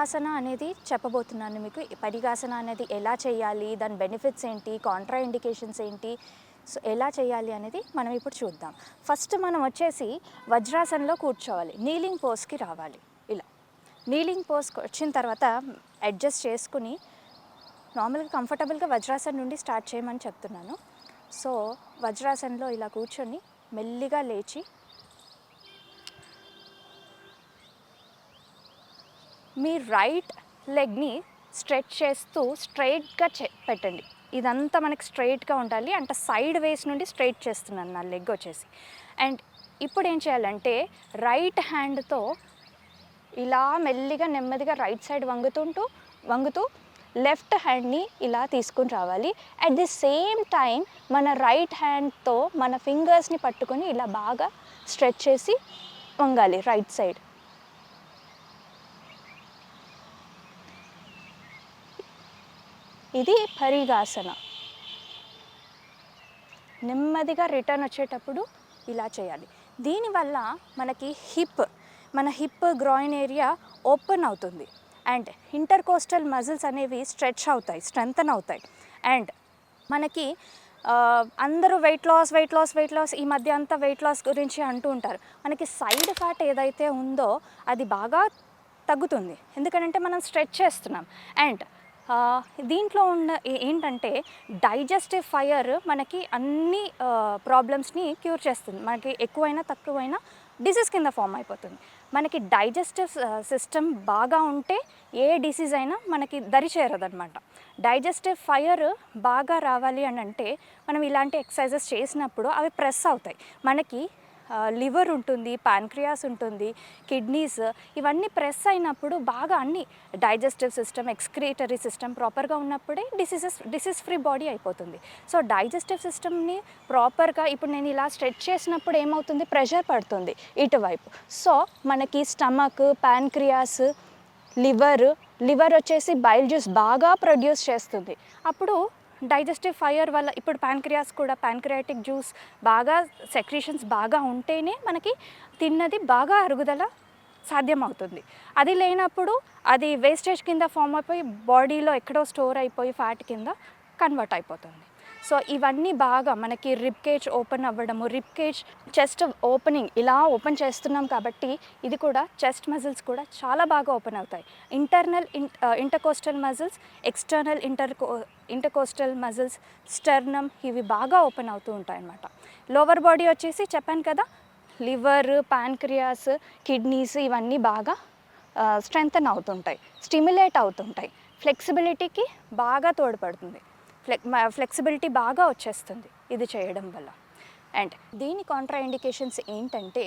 పరిగాసన అనేది చెప్పబోతున్నాను మీకు. ఈ పరిగాసన అనేది ఎలా చేయాలి, దాని బెనిఫిట్స్ ఏంటి, కాంట్రా ఇండికేషన్స్ ఏంటి, సో ఎలా చేయాలి అనేది మనం ఇప్పుడు చూద్దాం. ఫస్ట్ మనం వచ్చేసి వజ్రాసనంలో కూర్చోవాలి, నీలింగ్ పోస్కి రావాలి. ఇలా నీలింగ్ పోస్కి వచ్చిన తర్వాత అడ్జస్ట్ చేసుకుని నార్మల్గా కంఫర్టబుల్గా వజ్రాసనం నుండి స్టార్ట్ చేయమని చెప్తున్నాను. సో వజ్రాసనంలో ఇలా కూర్చొని మెల్లిగా లేచి మీ రైట్ లెగ్ని స్ట్రెచ్ చేస్తూ స్ట్రైట్గా పెట్టండి. ఇదంతా మనకి స్ట్రైట్గా ఉండాలి. అంటే సైడ్ వేస్ నుండి స్ట్రైట్ చేస్తున్నాను నా లెగ్ వచ్చేసి. అండ్ ఇప్పుడు ఏం చేయాలంటే రైట్ హ్యాండ్తో ఇలా మెల్లిగా నెమ్మదిగా రైట్ సైడ్ వంగుతూ లెఫ్ట్ హ్యాండ్ని ఇలా తీసుకుని రావాలి. అట్ ది సేమ్ టైం మన రైట్ హ్యాండ్తో మన ఫింగర్స్ని పట్టుకొని ఇలా బాగా స్ట్రెచ్ చేసి వంగాలి రైట్ సైడ్. ఇది పరిగాసన. నెమ్మదిగా రిటర్న్ వచ్చేటప్పుడు ఇలా చేయాలి. దీనివల్ల మన హిప్ గ్రాయిన్ ఏరియా ఓపెన్ అవుతుంది అండ్ ఇంటర్కోస్టల్ మజిల్స్ అనేవి స్ట్రెంథన్ అవుతాయి. అండ్ మనకి అందరూ వెయిట్ లాస్ ఈ మధ్య అంతా వెయిట్ లాస్ గురించి అంటూ ఉంటారు. మనకి సైడ్ ఫ్యాట్ ఏదైతే ఉందో అది బాగా తగ్గుతుంది, ఎందుకంటే మనం స్ట్రెచ్ చేస్తున్నాం. అండ్ దీంట్లో ఏంటంటే డైజెస్టివ్ ఫైర్ మనకి అన్ని ప్రాబ్లమ్స్ని క్యూర్ చేస్తుంది. మనకి ఎక్కువైనా తక్కువైనా డిసీజ్ కింద ఫామ్ అయిపోతుంది. మనకి డైజెస్టివ్ సిస్టమ్ బాగా ఉంటే ఏ డిసీజ్ అయినా మనకి దరి చేరదనమాట. డైజెస్టివ్ ఫైర్ బాగా రావాలి అని అంటే మనం ఇలాంటి ఎక్సర్సైజెస్ చేసినప్పుడు అవి ప్రెస్ అవుతాయి. మనకి లివర్ ఉంటుంది, ప్యాన్క్రియాస్ ఉంటుంది, కిడ్నీస్, ఇవన్నీ అయినప్పుడు బాగా అన్ని డైజెస్టివ్ సిస్టమ్, ఎక్స్క్రీటరీ సిస్టమ్ ప్రాపర్గా ఉన్నప్పుడే డిసీజ్ ఫ్రీ బాడీ అయిపోతుంది. సో డైజెస్టివ్ సిస్టమ్ని ప్రాపర్గా ఇప్పుడు నేను ఇలా స్ట్రెచ్ చేసినప్పుడు ఏమవుతుంది, ప్రెషర్ పడుతుంది ఇటువైపు. సో మనకి స్టమక్, ప్యాన్క్రియాస్, లివర్ వచ్చేసి బైల్ జ్యూస్ బాగా ప్రొడ్యూస్ చేస్తుంది. అప్పుడు డైజెస్టివ్ ఫైర్ వల్ల ఇప్పుడు ప్యాన్క్రియాస్ కూడా ప్యాన్క్రియాటిక్ జ్యూస్ బాగా సెక్రీషన్స్ బాగా ఉంటేనే మనకి తిన్నది బాగా అరుగుదల సాధ్యమవుతుంది. అది లేనప్పుడు అది వేస్టేజ్ కింద ఫామ్ అయిపోయి బాడీలో ఎక్కడో స్టోర్ అయిపోయి ఫ్యాట్ కింద కన్వర్ట్ అయిపోతుంది. సో ఇవన్నీ బాగా మనకి రిబ్ కేజ్ ఓపెన్ అవ్వడము, రిబ్ కేజ్ చెస్ట్ ఓపెనింగ్ ఇలా ఓపెన్ చేస్తున్నాం కాబట్టి ఇది కూడా చెస్ట్ మజిల్స్ కూడా చాలా బాగా ఓపెన్ అవుతాయి. Internal intercostal muscles, external intercostal muscles, sternum, ఇవి బాగా ఓపెన్ అవుతూ ఉంటాయి అన్నమాట. లోవర్ బాడీ వచ్చేసి చెప్పాను కదా, లివర్, ప్యాన్క్రియాస్, కిడ్నీస్ ఇవన్నీ బాగా స్ట్రెంథన్ అవుతుంటాయి, స్టిమ్యులేట్ అవుతుంటాయి. ఫ్లెక్సిబిలిటీకి బాగా తోడ్పడుతుంది. ఫ్లెక్సిబిలిటీ బాగా వచ్చేస్తుంది ఇది చేయడం వల్ల. అండ్ దీని కాంట్రా ఇండికేషన్స్ ఏంటంటే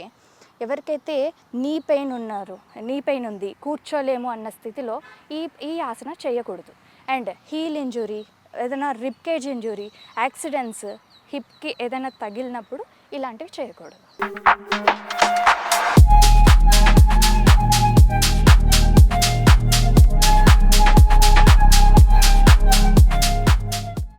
ఎవరికైతే నీ పెయిన్ ఉంది, కూర్చోలేము అన్న స్థితిలో ఈ ఆసన చేయకూడదు. అండ్ హీల్ ఇంజురీ, ఏదైనా రిబ్ కేజ్ ఇంజురీ, యాక్సిడెంట్స్, హిప్కి ఏదైనా తగిలినప్పుడు ఇలాంటివి చేయకూడదు.